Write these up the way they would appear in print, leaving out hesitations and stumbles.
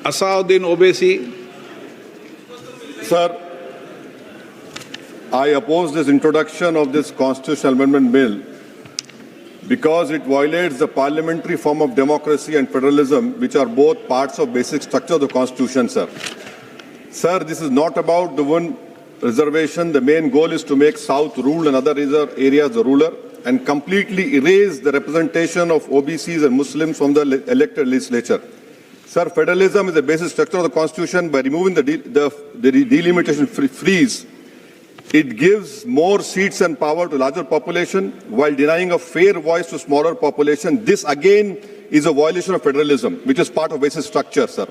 Asauddin Obaisi. Sir, I oppose this introduction of this constitutional amendment bill because it violates the parliamentary form of democracy and federalism, which are both parts of basic structure of the Constitution, sir. Sir, this is not about the one reservation. The main goal is to make South rule and other areas the ruler and completely erase the representation of OBCs and Muslims from the elected legislature. Sir, federalism is the basic structure of the Constitution. By removing the delimitation freeze, it gives more seats and power to larger population while denying a fair voice to smaller population. This again is a violation of federalism, which is part of basic structure, sir.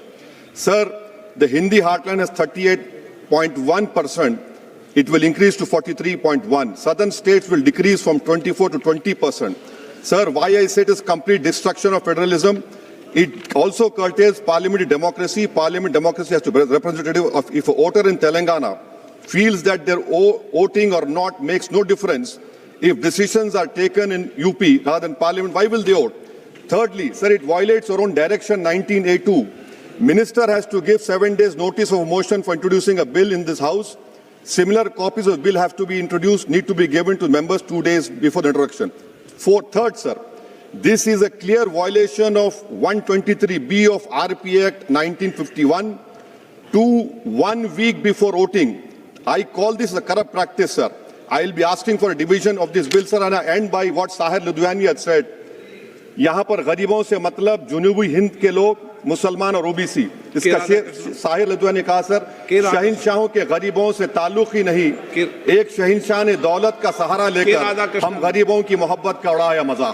Sir, the Hindi heartland has 38.1%. It will increase to 43.1%. Southern states will decrease from 24 to 20%. Sir, why I say it is complete destruction of federalism? It also curtails parliamentary democracy. Parliament democracy has to be representative of, if a voter in Telangana feels that their voting or not makes no difference, if decisions are taken in UP rather than parliament, why will they vote? Thirdly, sir, it violates our own direction 19A2. Minister has to give 7 days notice of motion for introducing a bill in this house. Similar copies of the bill have to be introduced, need to be given to members 2 days before the introduction. Third, sir, this is a clear violation of 123B of RP Act 1951 to 1 week before voting. I call this a corrupt practice, sir. I will be asking for a division of this bill, sir, and I end by what Sahir Ludhiani had said. यहाँ पर गरीबों से मतलब जुनूबी हिंद के लोग मुसलमान और OBC इसका साहिर लुधियानी ने कहा सर शहंशाहों के गरीबों से ताल्लुक ही नहीं एक शहंशाह ने दौलत का सहारा लेकर हम गरीबों की मोहब्बत का उड़ाया मजाक